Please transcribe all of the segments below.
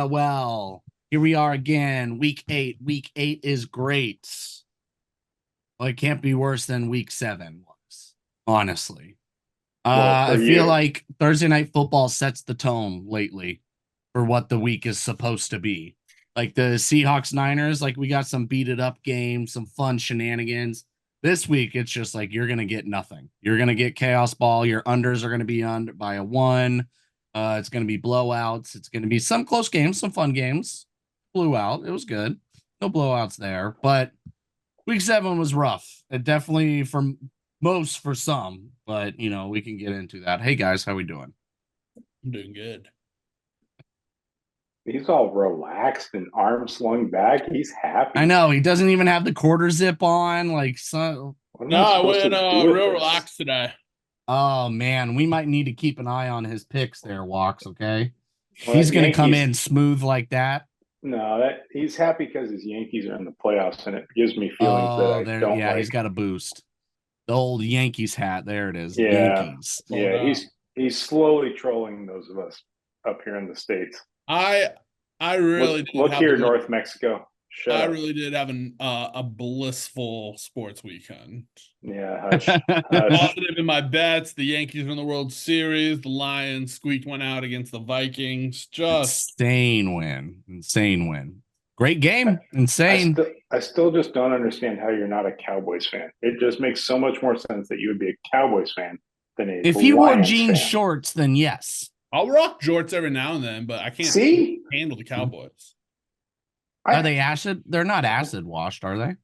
Well. Here we are again. Week 8. Week 8 is great. Well, it can't be worse than week 7 was, honestly. Well, for I feel you. like Thursday night football sets the tone lately for what the week is supposed to be. Like the Seahawks Niners, like we got some beat it up games, some fun shenanigans. This week, it's just like you're gonna get nothing. You're gonna get chaos ball. Your unders are gonna be under by a 1. It's gonna be blowouts. It's gonna be some close games, some fun games. Blew out. It was good. No blowouts there, but week 7 was rough. It definitely for some, but we can get into that. Hey guys, how we doing? I'm doing good. He's all relaxed and arms slung back. He's happy. I know he doesn't even have the quarter zip on. Like, so. No, I went real relaxed today. Oh man, we might need to keep an eye on his picks there, Walks. Okay, Well, he's gonna come in smooth like that. No, he's happy because his Yankees are in the playoffs, and it gives me feelings that I don't like. He's got a boost. The old Yankees hat. There it is. Yeah, Yankees. Yeah, he's slowly trolling those of us up here in the States. I really look here, North Mexico. I really did have a blissful sports weekend. Yeah, positive in my bets. The Yankees won the World Series. The Lions squeaked one out against the Vikings. Just insane win. Great game. Insane. I still just don't understand how you're not a Cowboys fan. It just makes so much more sense that you would be a Cowboys fan than a if you wore jean shorts, then yes. I'll rock jorts every now and then, but I can't handle the Cowboys. Are they acid? They're not acid washed, are they?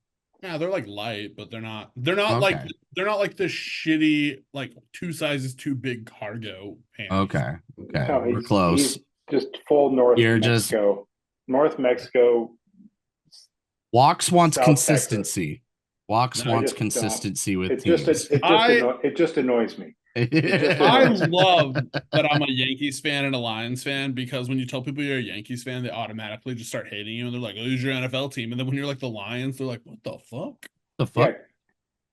Yeah, they're like light, but they're not like the shitty like 2 sizes too big cargo pants. Okay. No, we're close. He's just full North Mexico. North Mexico. Walks wants consistency. Walks wants consistency with teams. It just annoys me. I love that I'm a Yankees fan and a Lions fan, because when you tell people you're a Yankees fan, they automatically just start hating you, and they're like, "Oh, who's your NFL team?" And then when you're like the Lions, they're like, "What the fuck? The fuck?"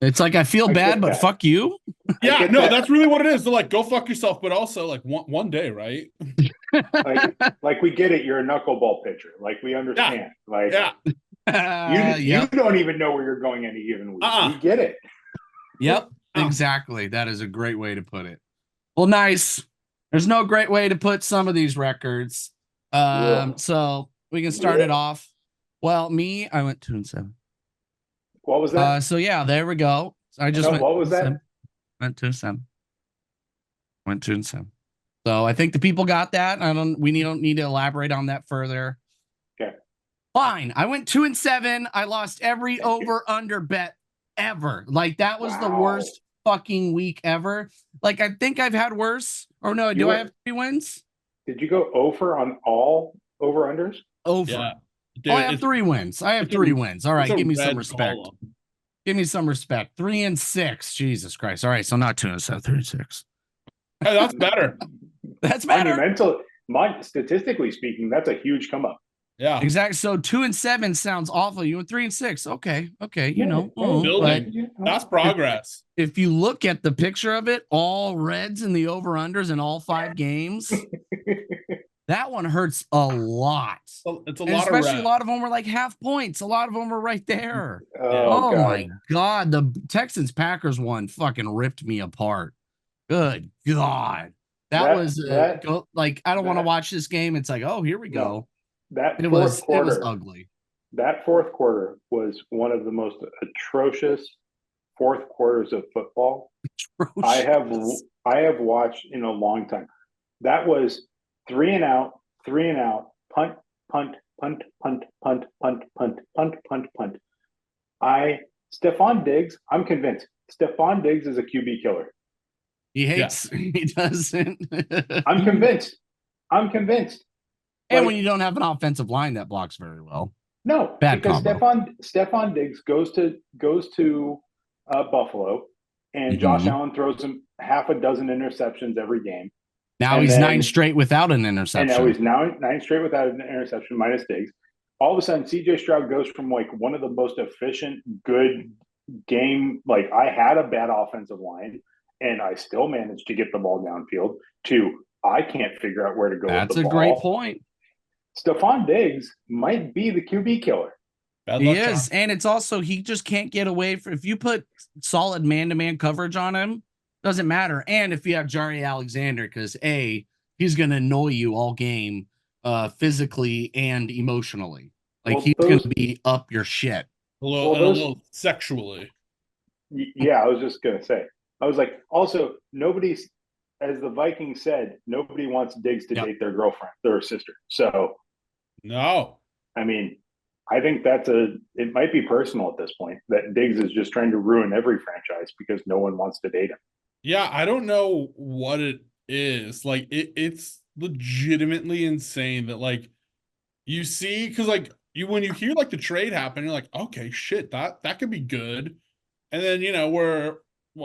Yeah. It's like I feel bad, but fuck you. Yeah, no, that's really what it is. They're like, "Go fuck yourself," but also like one day, right? like we get it. You're a knuckleball pitcher. Like we understand. You don't even know where you're going any given week. We get it. Yep. Exactly. That is a great way to put it. Well, nice. There's no great way to put some of these records. So we can start it off. Well, I went 2-7. What was that? So yeah, there we go. I just went. What was that? Went 2-7. Went 2-7. So I think the people got that. We don't need to elaborate on that further. Okay. Fine. I went 2-7. I lost every over/under bet ever. Like that was the worst fucking week ever. Like I think I've had worse. Or no, I have 3 wins? Did you go over on all over/unders? Over. Yeah. Dude, I have 3 wins. I have 3 wins. All right, give me some respect. Give me some respect. 3-6. Jesus Christ. All right, so not 2-7, 3-6. Hey, that's better. That's better. Statistically speaking, that's a huge come up. Yeah, exactly. So 2-7 sounds awful. You went 3-6. Okay. Building. That's progress. If you look at the picture of it, all Reds in the over/unders in all 5 games, that one hurts a lot. It's a lot, especially a lot of them were like half points. A lot of them were right there. Oh my God, the Texans Packers one fucking ripped me apart. Good God, that was like I don't want to watch this game. It's like, oh, here we go. It was ugly. That fourth quarter was one of the most atrocious fourth quarters of football I have watched in a long time. That was 3 and out, punt, punt, punt, punt, punt, punt, punt, punt, punt, punt. Stephon Diggs, I'm convinced. Stephon Diggs is a QB killer. He hates. He doesn't. I'm convinced. And when you don't have an offensive line that blocks very well. No, bad because combo. Stephon Diggs goes to Buffalo, and Josh Allen throws him half a dozen interceptions every game. Now he's 9 straight without an interception. And now he's 9 straight without an interception minus Diggs. All of a sudden, CJ Stroud goes from like one of the most efficient, good game. Like I had a bad offensive line, and I still managed to get the ball downfield. To I can't figure out where to go. That's with the ball. Great point. Stephon Diggs might be the QB killer. He is, and it's also he just can't get away from if you put solid man-to-man coverage on him, doesn't matter. And if you have Jari Alexander, because he's gonna annoy you all game, physically and emotionally. Like he's gonna be up your shit. A little sexually. Yeah, I was just gonna say. I was like, also nobody's, as the Vikings said, nobody wants Diggs to date their girlfriend, their sister. So no, I mean, I think it might be personal at this point that Diggs is just trying to ruin every franchise because no one wants to date him. Yeah, I don't know what it is. Like it's legitimately insane that like you see, because like when you hear like the trade happen, you're like, okay, shit, that could be good. And then we're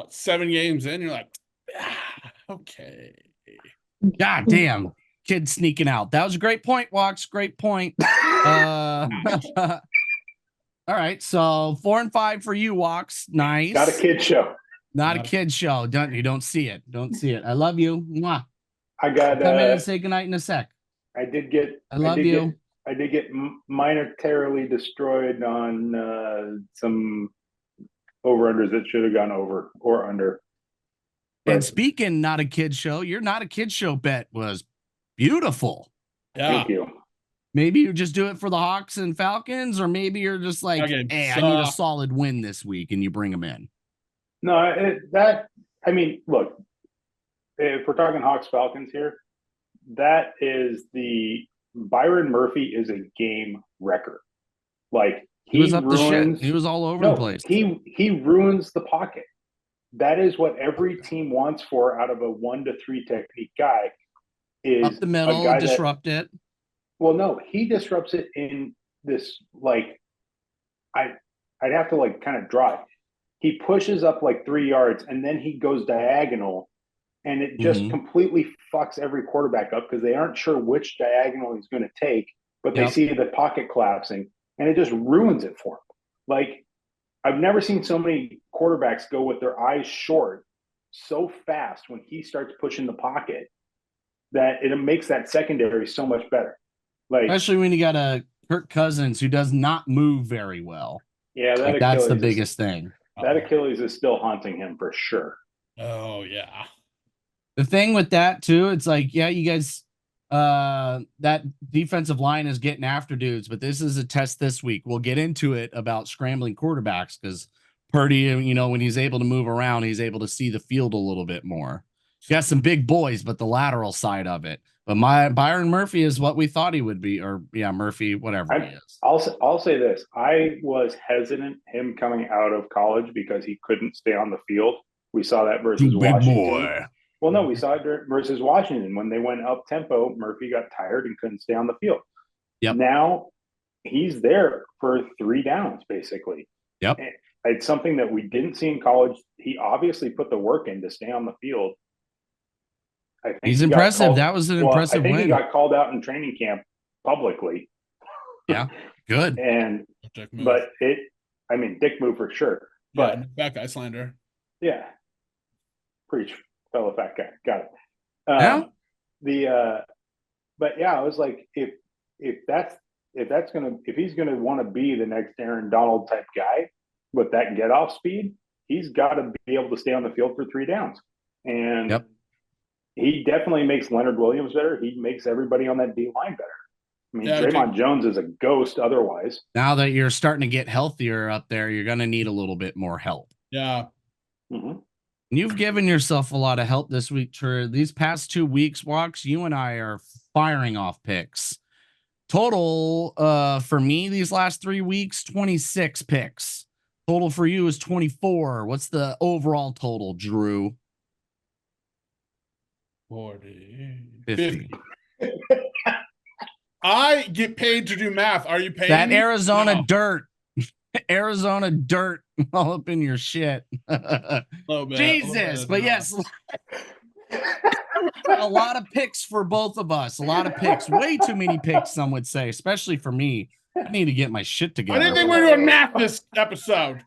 7 games in, you're like, okay. God damn. Kid sneaking out. That was a great point, Walks. Great point. All right, so 4 and 5 for you, Walks. Nice. Not a kid show. Not a kid show. You don't see it. Don't see it. I love you. Mwah. I got come in and say goodnight in a sec. I did get. I love you. I did get monetarily destroyed on some over-unders that should have gone over or under. But and speaking not a kid show, your not a kid show bet was beautiful. Yeah. Thank you. Maybe you just do it for the Hawks and Falcons, or maybe you're just like, hey, I need a solid win this week, and you bring them in. No, I mean, look, if we're talking Hawks Falcons here, that is Byron Murphy is a game wrecker. Like he was up the shit. He was all over the place. He ruins the pocket. That is what every team wants out of a 1 to 3 technique guy. Is up the middle, disrupt it. Well, no, he disrupts it in this like I'd have to like kind of drive. He pushes up like 3 yards and then he goes diagonal, and it just completely fucks every quarterback up because they aren't sure which diagonal he's going to take, but they see the pocket collapsing and it just ruins it for him. Like I've never seen so many quarterbacks go with their eyes short so fast when he starts pushing the pocket that it makes that secondary so much better. Like especially when you got a Kirk Cousins who does not move very well. Yeah, that's the biggest thing. That Achilles is still haunting him for sure. Oh yeah. The thing with that too, it's like, yeah, you guys, that defensive line is getting after dudes, but this is a test this week. We'll get into it about scrambling quarterbacks because Purdy, when he's able to move around, he's able to see the field a little bit more. He got some big boys, but the lateral side of it. But Byron Murphy is what we thought he would be, or Murphy, whatever he is. I'll say this: I was hesitant him coming out of college because he couldn't stay on the field. We saw that versus Washington. Boy. Well, no, we saw it versus Washington when they went up tempo. Murphy got tired and couldn't stay on the field. Yep. Now he's there for 3 downs, basically. Yep. And it's something that we didn't see in college. He obviously put the work in to stay on the field. I think he's impressive. That was an impressive win. I think he got called out in training camp publicly. Yeah, good. Dick move for sure. But fat guy slander. Yeah, preach, fellow fat guy. Got it. But yeah, I was like, if he's gonna want to be the next Aaron Donald type guy with that get off speed, he's got to be able to stay on the field for 3 downs. And he definitely makes Leonard Williams better. He makes everybody on that D line better. I mean, Draymond Jones is a ghost otherwise. Now that you're starting to get healthier up there, you're going to need a little bit more help. Yeah. Mm-hmm. You've given yourself a lot of help this week, True. These past 2 weeks, Walks, you and I are firing off picks. Total for me these last 3 weeks, 26 picks. Total for you is 24. What's the overall total, Drew? 40. 50. I get paid to do math. Are you paying That me? Arizona No. dirt. Arizona dirt all up in your shit. Jesus. But yes, a lot of picks for both of us. A lot of picks. Way too many picks, some would say, especially for me. I need to get my shit together. I didn't think we were doing math this episode.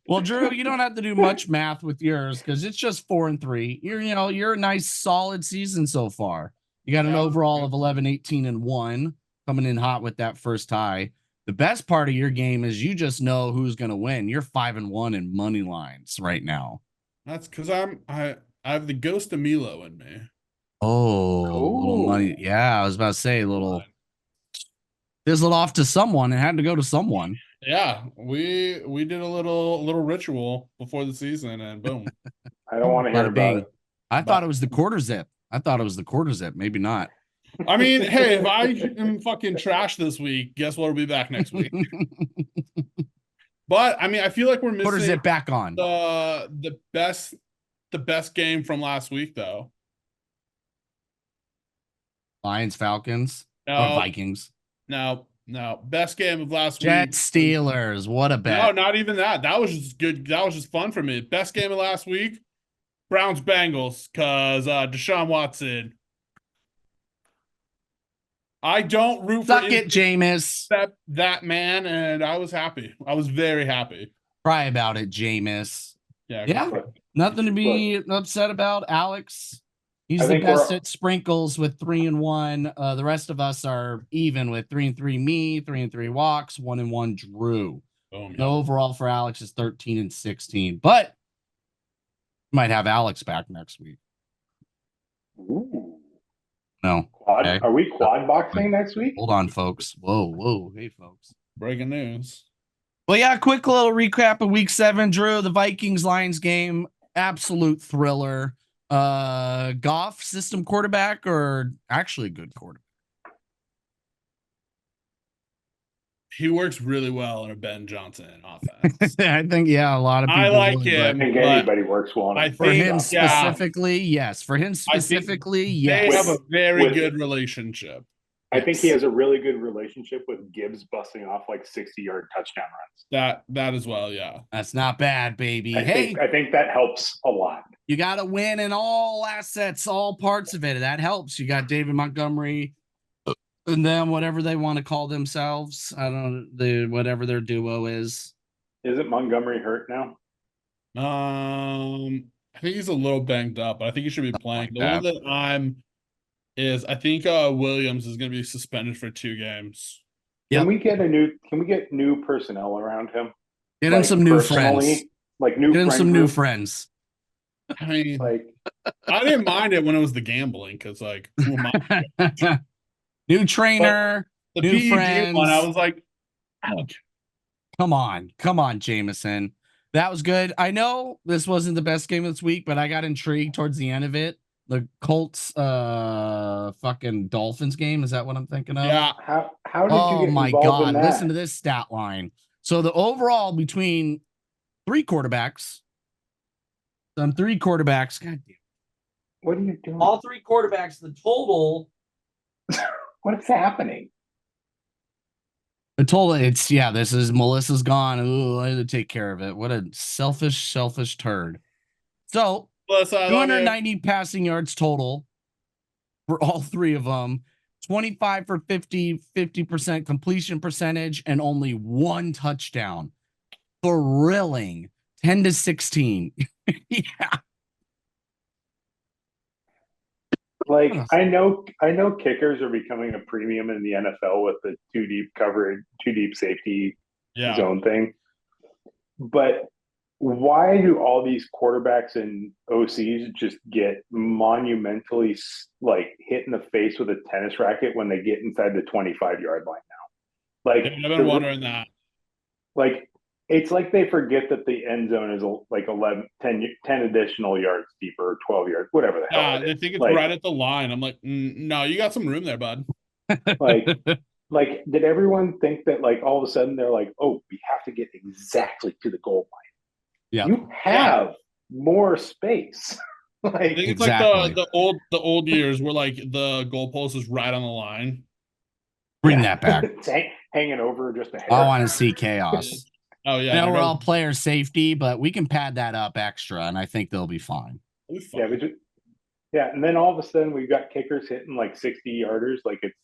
Well, Drew, you don't have to do much math with yours because it's just 4-3. You're a nice solid season so far. You got an overall of 11, 18, and 1 coming in hot with that first tie. The best part of your game is you just know who's going to win. You're 5-1 in money lines right now. That's because I have the ghost of Milo in me. Oh, little money. Yeah, I was about to say a little fizzled off to someone. It had to go to someone. Yeah, we did a little ritual before the season, and boom. I don't want to hear about it. I thought it was the quarter zip. Maybe not. I mean, hey, if I am fucking trash this week, guess what? We'll be back next week. But I mean, I feel like we're missing quarter zip back on the best game from last week, though. Lions, Falcons, Vikings. No, best game of last week. Jets, Steelers. What a bet. No, not even that. That was just good. That was just fun for me. Best game of last week, Browns, Bengals, because Deshaun Watson. I don't root for it, Jameis. That man, and I was happy. I was very happy. Cry about it, Jameis. Yeah. Nothing to be upset about. Alex, he's the best at sprinkles with 3-1. The rest of us are even with 3-3. Me, 3-3 walks, 1-1 Drew. The overall for Alex is 13-16. But might have Alex back next week. Ooh. No. Quad, okay. Are we quad boxing next week? Hold on, folks. Whoa. Hey, folks. Breaking news. Well, yeah, quick little recap of week 7. Drew, the Vikings-Lions game, absolute thriller. Goff, system quarterback, or actually good quarterback? He works really well in a Ben Johnson offense. I think, a lot of people. I like him. I think anybody works well. For him specifically, yes. For him specifically, yes. They have a very good relationship. I think he has a really good relationship with Gibbs busting off like 60-yard touchdown runs. That as well, yeah. That's not bad, baby. I think that helps a lot. You got to win in all assets, all parts of it. That helps. You got David Montgomery. And then whatever they want to call themselves, I don't know, whatever their duo is. Isn't Montgomery hurt now? I think he's a little banged up, but I think he should be playing. The one that I think Williams is going to be suspended for 2 games. Can we get new personnel around him? Get him some new friends. Get him some new friends. I mean, I didn't mind it when it was the gambling because, who am I? New trainer, the new PED friends. One, I was like, ouch. Come on, Jameson. That was good. I know this wasn't the best game this week, but I got intrigued towards the end of it. The Colts, fucking Dolphins game. Is that what I'm thinking of? Yeah. How did you get involved in that? Listen to this stat line. So the overall between 3 quarterbacks, God damn. What are you doing? All 3 quarterbacks, the total. What is happening? I told her this is Melissa's gone. Ooh, I had to take care of it. What a selfish turd. So, Melissa, 290 passing yards total for all 3 of them. 25 for 50% completion percentage, and only 1 touchdown. Thrilling. 10-16. Yeah. I know kickers are becoming a premium in the NFL with the 2 deep coverage, 2 deep safety zone thing. But why do all these quarterbacks and OCs just get monumentally hit in the face with a tennis racket when they get inside the 25-yard line now? I've been wondering that. It's like they forget that the end zone is 10 additional yards deeper, or 12 yards, whatever the hell. They think it's right at the line. I'm like, no, you got some room there, bud. Did everyone think that all of a sudden they're like, oh, we have to get exactly to the goal line? Yeah, you have more space. I think it's like the old years where like the goalpost is right on the line. Bring that back. It's hanging over just a hair. I want to see chaos. Oh yeah, I know we're all player safety, but we can pad that up extra, and I think they'll be fine. Yeah, and then all of a sudden we've got kickers hitting like 60-yarders, like it's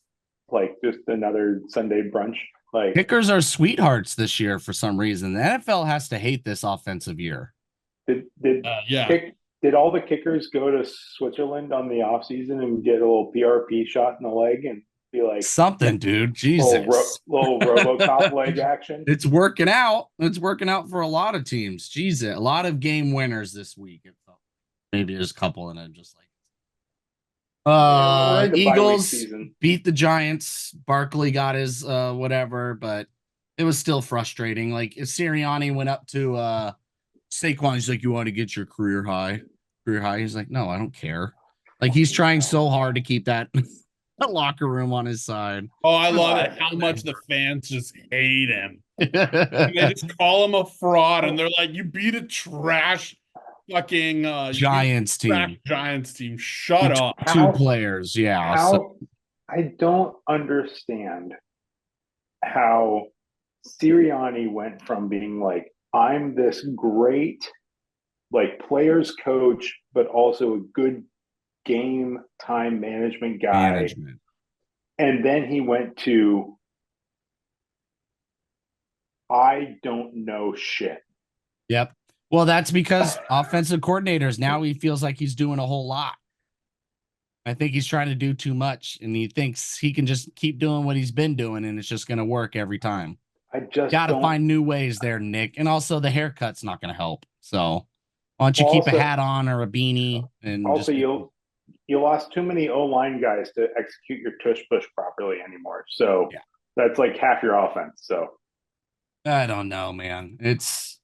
like just another Sunday brunch. Like kickers are sweethearts this year for some reason. The NFL has to hate this offensive year. Did all the kickers go to Switzerland on the off season and get a little PRP shot in the leg and be like something, dude? Jesus, little RoboCop leg action. It's working out. It's working out for a lot of teams. Jesus, a lot of game winners this week. Maybe there's a couple, and I'm just like, Eagles beat the Giants. Barkley got his whatever, but it was still frustrating. Like if Sirianni went up to Saquon, he's like, "You want to get your career high?" He's like, "No, I don't care." Like he's trying so hard to keep that locker room on his side. Oh, I love it. How much the fans just hate him. They just call him a fraud, and they're like, "You beat a trash fucking Giants team. Giants team. Shut up." Two players, yeah. I don't understand how Sirianni went from being like, I'm this great like players coach, but also a good game time management guy. And then he went to I don't know shit. Yep. Well, that's because offensive coordinators, now he feels like he's doing a whole lot. I think he's trying to do too much, and he thinks he can just keep doing what he's been doing, and it's just going to work every time. I just got to find new ways there, Nick. And also the haircut's not going to help. So why don't you keep a hat on or a beanie? And also, you lost too many O-line guys to execute your tush push properly anymore. So that's like half your offense. So I don't know, man. It's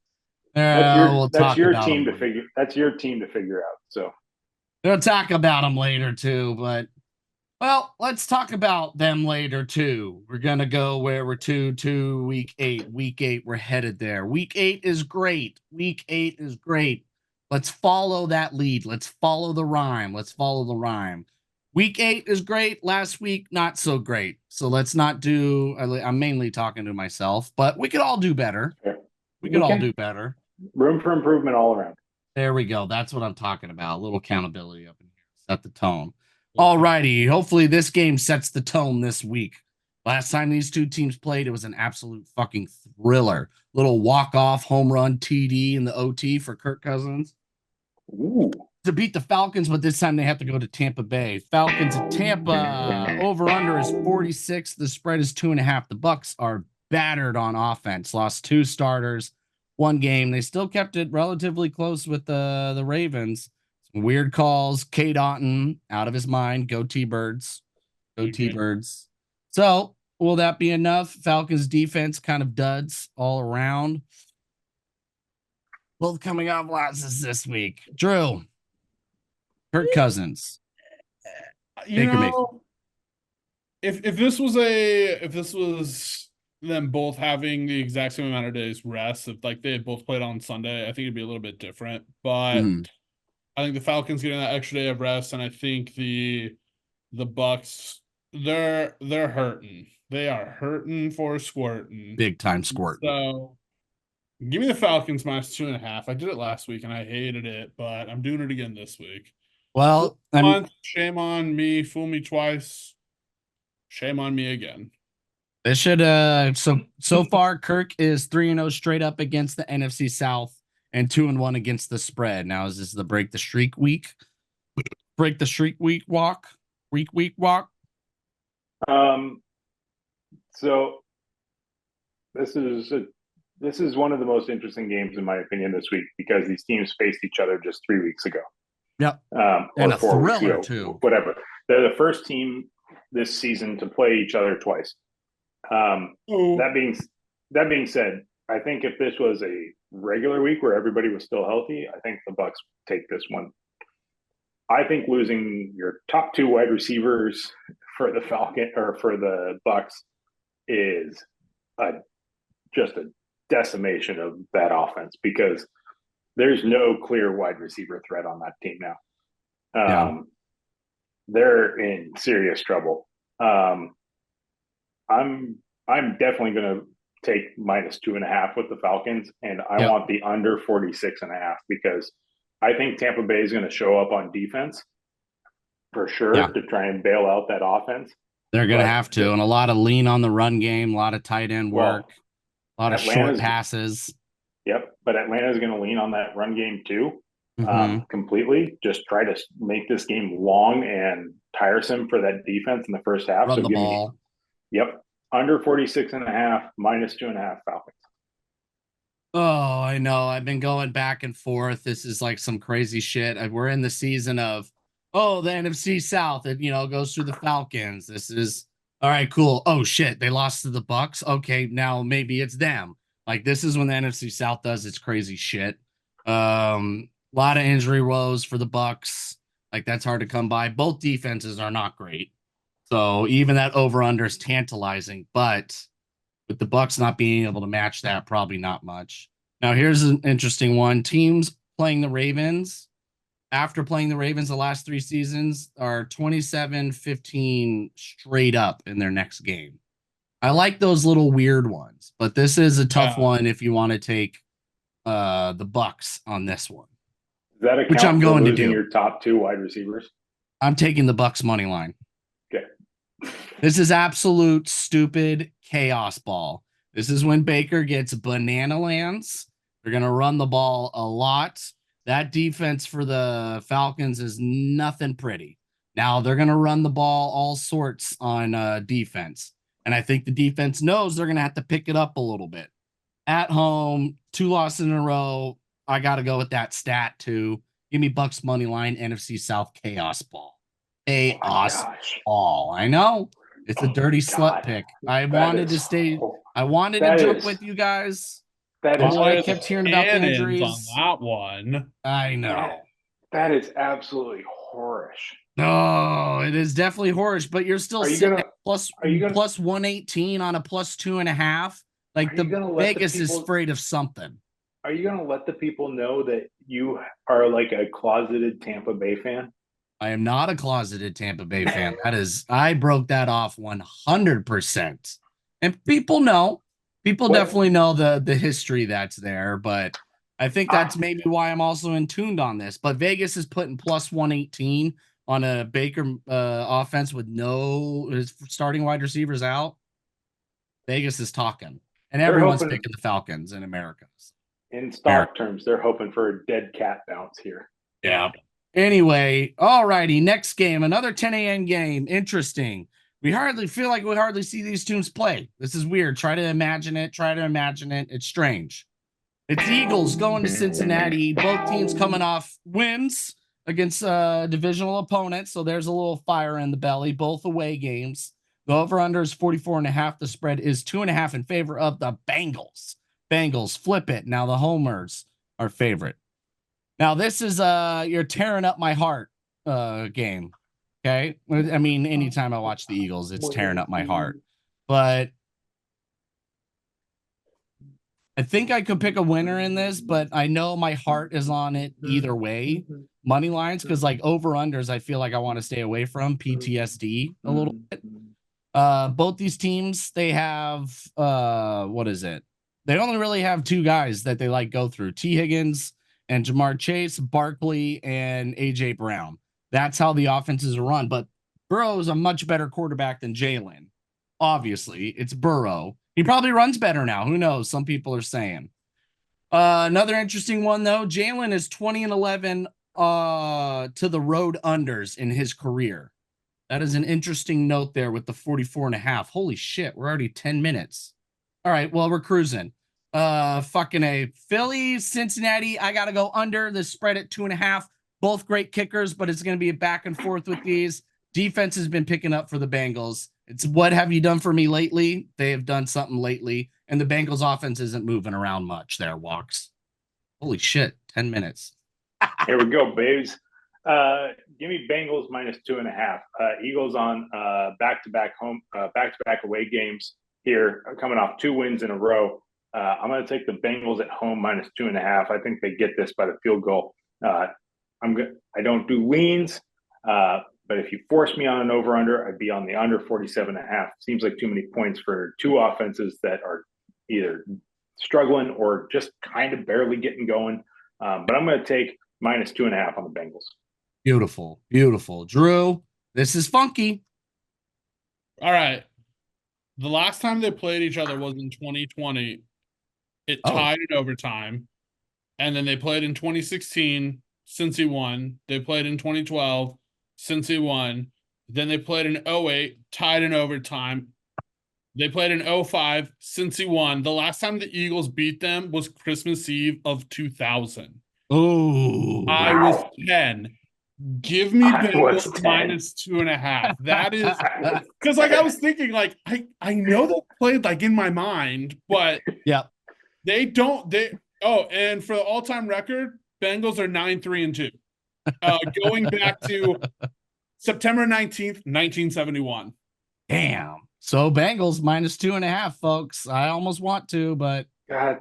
that's your team to figure out. So we'll talk about them later too. But well, let's talk about them later too. We're gonna go where we're to week 8. Week 8, we're headed there. Week 8 is great. Week 8 is great. Let's follow that lead. Let's follow the rhyme. Week 8 is great. Last week, not so great. So let's not do. I'm mainly talking to myself, but we could all do better. We could all do better. Room for improvement all around. There we go. That's what I'm talking about. A little accountability up in here. Set the tone. All righty. Hopefully this game sets the tone this week. Last time these two teams played, it was an absolute fucking thriller. Little walk-off home run TD in the OT for Kirk Cousins. Ooh. To beat the Falcons, but this time they have to go to Tampa Bay. Falcons at Tampa. Over-under is 46. The spread is 2.5. The Bucs are battered on offense. Lost 2 starters, 1 game. They still kept it relatively close with the Ravens. Some weird calls. K. Daughton out of his mind. Go T-Birds. Go T-Birds. So will that be enough? Falcons defense kind of duds all around. Both coming off losses this week. Drew. Kirk Cousins. You know, if this was them both having the exact same amount of days rest, if like they had both played on Sunday, I think it'd be a little bit different. But I think the Falcons getting that extra day of rest, and I think the Bucs, they're hurting. They are hurting for squirting. Big time squirting. So give me the Falcons minus 2.5. I did it last week and I hated it, but I'm doing it again this week. Well, shame on me. Fool me twice. Shame on me again. They should. So far, Kirk is 3-0 straight up against the NFC South and 2-1 against the spread. Now, is this the break the streak week? Break the streak week walk? Week walk? So this is one of the most interesting games in my opinion this week because these teams faced each other just 3 weeks ago. Yep. And a thriller too. Whatever. They're the first team this season to play each other twice. That being said, I think if this was a regular week where everybody was still healthy, I think the Bucs take this one. I think losing your top 2 wide receivers for the Bucs is just a decimation of that offense because there's no clear wide receiver threat on that team now. Yeah. They're in serious trouble. I'm definitely going to take -2.5 with the Falcons, and I Yep. want the under 46.5 because I think Tampa Bay is going to show up on defense for Yeah. sure to try and bail out that offense. They're going to But have to. And a lot of lean on the run game, a lot of tight end work, a lot of short Atlanta's passes. Yep, but Atlanta's going to lean on that run game too, Mm-hmm. completely. Just try to make this game long and tiresome for that defense in the first half. Run So the give me, ball. yep, under 46.5, -2.5 Falcons. Oh, I know. I've been going back and forth. This is like some crazy shit. We're in the season of, oh, the NFC South. It, goes through the Falcons. This is all right, cool. Oh shit, they lost to the Bucks. Okay, now maybe it's them. Like this is when the NFC South does its crazy shit. A lot of injury woes for the Bucks. Like that's hard to come by. Both defenses are not great. So even that over under is tantalizing, but with the Bucks not being able to match that, probably not much. Now, here's an interesting one. Teams playing the Ravens, after playing the Ravens the last 3 seasons, are 27-15 straight up in their next game. I like those little weird ones, but this is a tough one if you want to take the Bucks on this one, Does that which I'm account for going to losing do. your top 2 wide receivers? I'm taking the Bucks money line. Okay. This is absolute stupid chaos ball. This is when Baker gets banana lands. They're going to run the ball a lot. That defense for the Falcons is nothing pretty. Now they're going to run the ball all sorts on defense. And I think the defense knows they're going to have to pick it up a little bit. At home, 2 losses in a row. I got to go with that stat too. Give me Bucks money line, NFC South chaos ball. Chaos ball. I know. It's a dirty slut pick. I wanted to stay. I wanted to jump with you guys. That The is more I kept hearing about the Cannons on injuries, that one. I know. that is absolutely horish. No, it is definitely horish, but you're still sitting at plus 118 on a plus 2.5. Like the Vegas is afraid of something. Are you going to let the people know that you are like a closeted Tampa Bay fan? I am not a closeted Tampa Bay fan. I broke that off 100%. And people know. People definitely know the history that's there, but I think that's maybe why I'm also in tuned on this. But Vegas is putting plus 118 on a Baker offense with no his starting wide receivers out. Vegas is talking. And everyone's picking the Falcons in America. In stock terms, they're hoping for a dead cat bounce here. Yeah. Anyway, all righty. Next game, another 10 a.m. game. Interesting. We hardly see these teams play. This is weird. Try to imagine it. It's strange. It's Eagles going to Cincinnati. Both teams coming off wins against divisional opponents. So there's a little fire in the belly. Both away games. The over-under is 44.5. The spread is 2.5 in favor of the Bengals. Bengals flip it. Now the homers are favorite. Now this is you're tearing up my heart game. Okay. I mean, anytime I watch the Eagles, it's tearing up my heart. But I think I could pick a winner in this, but I know my heart is on it either way. Money lines, because like over-unders, I feel like I want to stay away from PTSD a little bit. Both these teams, they have what is it? They only really have 2 guys that they like go through. T. Higgins and Jamar Chase, Barkley, and A.J. Brown. That's how the offenses are run. But Burrow is a much better quarterback than Jalen. Obviously, it's Burrow. He probably runs better now. Who knows? Some people are saying. Another interesting one, though. Jalen is 20-11 to the road unders in his career. That is an interesting note there with the 44.5. Holy shit, we're already 10 minutes. All right, well, we're cruising. Fucking A. Philly, Cincinnati. I gotta go under the spread at 2.5. Both great kickers, but it's gonna be a back and forth with these. Defense has been picking up for the Bengals. It's what have you done for me lately? They have done something lately, and the Bengals offense isn't moving around much there, Walks. Holy shit, 10 minutes. Here we go, babes. Give me Bengals -2.5. Eagles on back-to-back away games here, coming off 2 wins in a row. I'm going to take the Bengals at home -2.5. I think they get this by the field goal. I don't do leans, but if you force me on an over/under, I'd be on the under 47.5. Seems like too many points for two offenses that are either struggling or just kind of barely getting going. But I'm going to take -2.5 on the Bengals. Beautiful, beautiful. Drew, this is funky. All right. The last time they played each other was in 2020. It tied in overtime. And then they played in 2016. Cincy won. They played in 2012. Cincy won. Then they played in 08, tied in overtime. They played in 05. Cincy won. The last time the Eagles beat them was Christmas Eve of 2000. Oh, I was 10. Give me Bengals -2.5. That is because I was thinking I know they played in my mind, but yeah, they don't and for the all-time record, Bengals are 9-3-2. Going back to September 19th, 1971. Damn. So Bengals -2.5, folks. I almost want to, but God.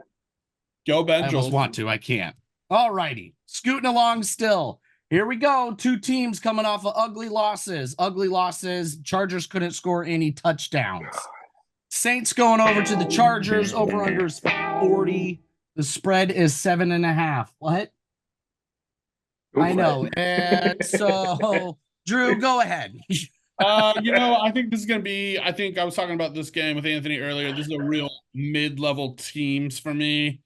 Go Bengals. I almost want to. I can't. All righty. Scooting along still. Here we go. Two teams coming off of ugly losses. Ugly losses. Chargers couldn't score any touchdowns. Saints going over to the Chargers. Over under is 40. The spread is 7.5. What? I know. And so, Drew, go ahead. I think this is going to be, I think I was talking about this game with Anthony earlier. This is a real mid-level teams for me.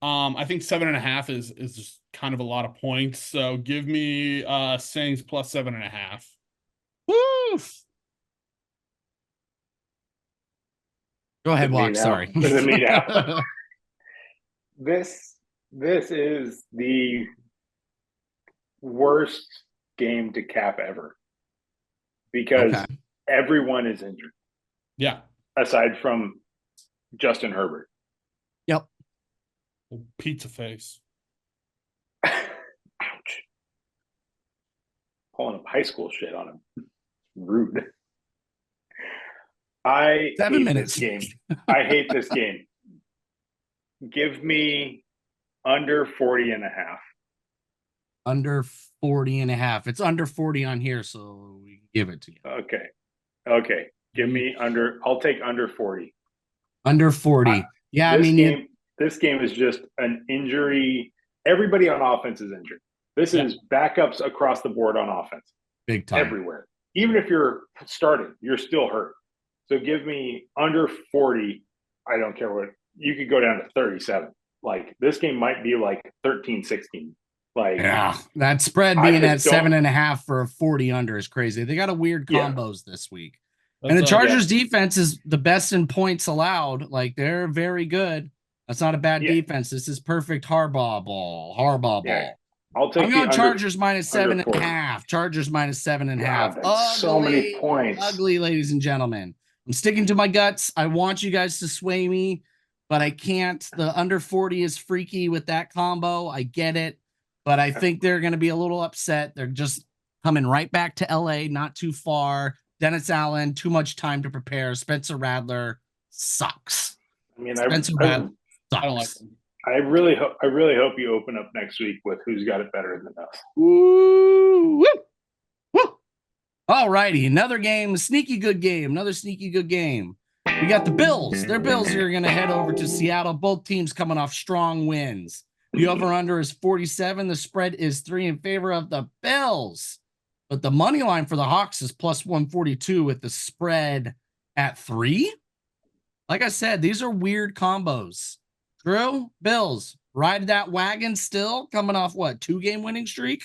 I think 7.5 is just kind of a lot of points. So give me Saints plus 7.5. Woof. Go ahead, Walk. Sorry. This is the worst game to cap ever because everyone is injured. Yeah. Aside from Justin Herbert. Yep. Pizza face. Ouch. Pulling up high school shit on him. Rude. I 7 hate minutes. this game. I hate this game. Give me under 40.5. Under 40.5. It's under 40 on here, so we can give it to you. Okay. Give me under. I'll take under 40. Under 40. This game is just an injury. Everybody on offense is injured. This is backups across the board on offense. Big time. Everywhere. Even if you're starting, you're still hurt. So give me under 40. I don't care what. You could go down to 37. This game might be 13-16. That spread being at 7.5 for a 40 under is crazy. They got a weird combos this week. And the Chargers defense is the best in points allowed. They're very good. That's not a bad defense. This is perfect Harbaugh ball. I'll take I'm going Chargers -7.5. Chargers -7.5. That's so many points. Ugly, ladies and gentlemen. I'm sticking to my guts. I want you guys to sway me, but I can't. The under 40 is freaky with that combo. I get it, but I think they're going to be a little upset. They're just coming right back to LA, not too far. Dennis Allen, too much time to prepare. Spencer Rattler sucks. Spencer Rattler sucks. I don't like him. I really hope you open up next week with who's got it better than us. Woo, woo, woo. All righty, another game, another sneaky good game. We got the Bills. Their Bills are going to head over to Seattle. Both teams coming off strong wins. The over-under is 47. The spread is 3 in favor of the Bills. But the money line for the Hawks is plus 142 with the spread at 3. Like I said, these are weird combos. Drew, Bills, ride that wagon still, coming off 2-game winning streak?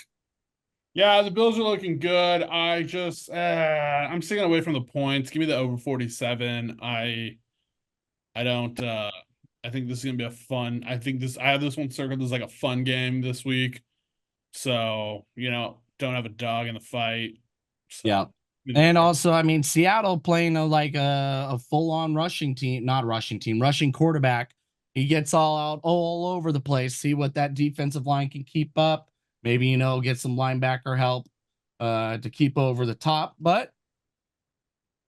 Yeah, the Bills are looking good. I'm staying away from the points. Give me the over 47. I think this is gonna be a fun. I have this one circled as a fun game this week. So, don't have a dog in the fight. So, yeah. And also, Seattle playing a full-on rushing quarterback. He gets all over the place. See what that defensive line can keep up. Maybe, get some linebacker help to keep over the top. But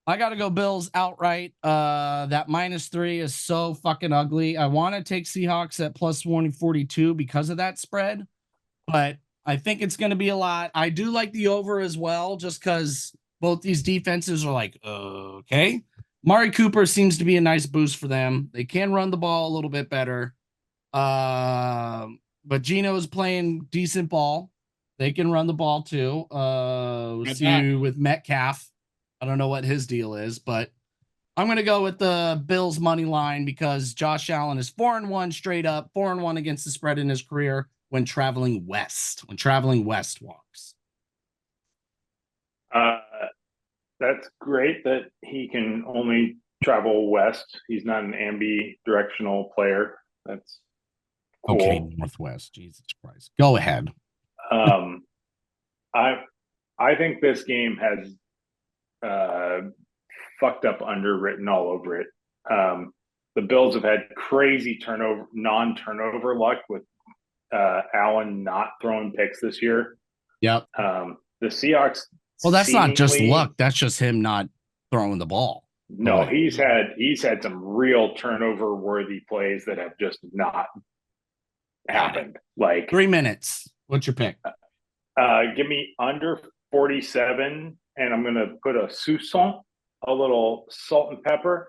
I got to go Bills outright. That -3 is so fucking ugly. I want to take Seahawks at plus 142 because of that spread. But I think it's going to be a lot. I do like the over as well, just because both these defenses are like, okay. Mari Cooper seems to be a nice boost for them. They can run the ball a little bit better. But Gino is playing decent ball. They can run the ball too. We'll see with Metcalf. I don't know what his deal is, but I'm going to go with the Bills money line because Josh Allen is 4-1 straight up, 4-1 against the spread in his career when traveling west. Walks. That's great that he can only travel west. He's not an ambi-directional player. That's cool. Okay, northwest. Jesus Christ. Go ahead. I think this game has fucked up underwritten all over it. The Bills have had crazy non-turnover luck with Allen not throwing picks this year. Yep. The Seahawks. Well, that's not just luck. That's just him not throwing the ball. No, he's had some real turnover worthy plays that have just not happened. Like 3 minutes. What's your pick? Give me under 47, and I'm going to put a soupçon, a little salt and pepper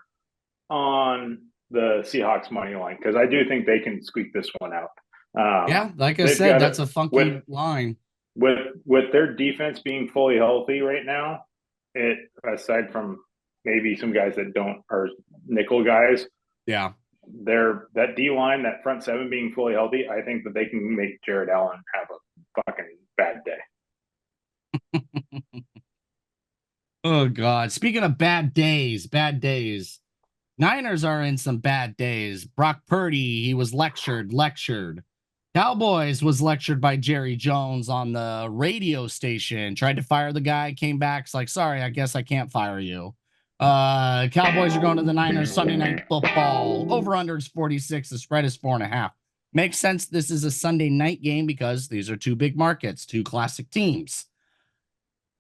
on the Seahawks money line because I do think they can squeak this one out. Yeah, like I said, that's a funky line. With their defense being fully healthy right now, aside from maybe some guys that are nickel guys, yeah, that D line, that front seven being fully healthy, I think that they can make Jared Allen have a fucking bad day. Oh God! Speaking of bad days, Niners are in some bad days. Brock Purdy, he was lectured. Cowboys was lectured by Jerry Jones on the radio station. Tried to fire the guy, came back. It's like, sorry, I guess I can't fire you. Cowboys are going to the Niners Sunday Night Football. Over/under is 46. The spread is 4.5. Makes sense. This is a Sunday night game because these are two big markets, two classic teams.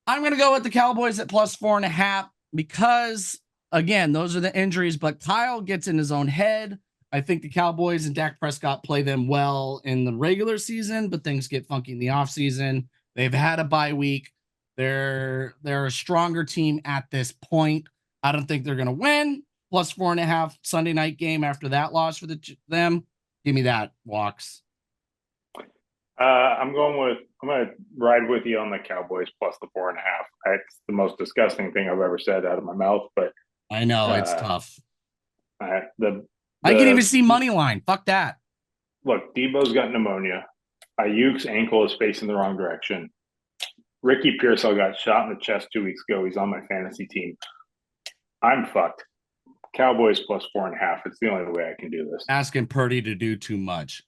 I'm going to go with the Cowboys at plus 4.5 because, again, those are the injuries. But Kyle gets in his own head. I think the Cowboys and Dak Prescott play them well in the regular season, but things get funky in the offseason. They've had a bye week. They're a stronger team at this point. I don't think they're going to win. Plus 4.5 Sunday night game after that loss for them. Give me that, Walks. I'm going to ride with you on the Cowboys plus the 4.5. It's the most disgusting thing I've ever said out of my mouth, but I know it's tough. I can even see money line. Fuck that. Look, Debo's got pneumonia. Ayuk's ankle is facing the wrong direction. Ricky Pearsall got shot in the chest 2 weeks ago. He's on my fantasy team. I'm fucked. Cowboys plus 4.5. It's the only way I can do this. Asking Purdy to do too much.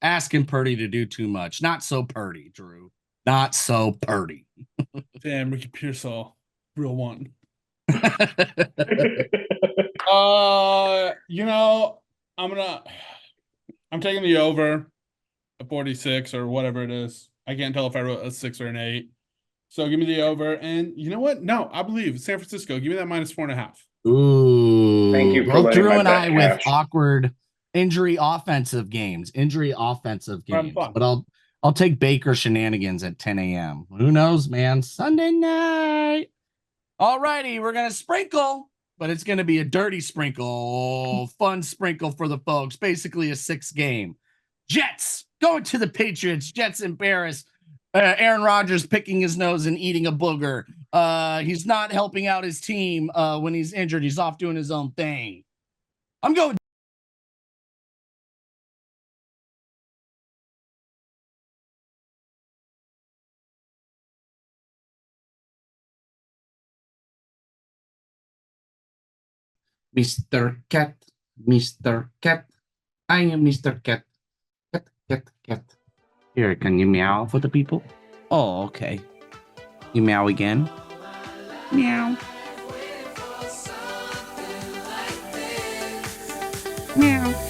Not so Purdy, Drew. Not so Purdy. Damn, Ricky Pearsall. Real one. I'm taking the over at 46 or whatever it is. I can't tell if I wrote a 6 or an 8. So give me the over. And you know what? No, I believe San Francisco. Give me that minus 4.5. Ooh. Thank you for both letting Drew my and I cash. with awkward injury offensive games. But I'll take Baker shenanigans at 10 a.m. Who knows, man? Sunday night. All righty, we're gonna sprinkle, but it's gonna be a dirty sprinkle, fun sprinkle for the folks. Basically, a 6 game. Jets going to the Patriots. Jets embarrassed. Aaron Rodgers picking his nose and eating a booger. He's not helping out his team when he's injured. He's off doing his own thing. I'm going. Mr. Cat, I am Mr. Cat. Cat. Here, can you meow for the people? Oh, okay. You meow again? Meow. Meow.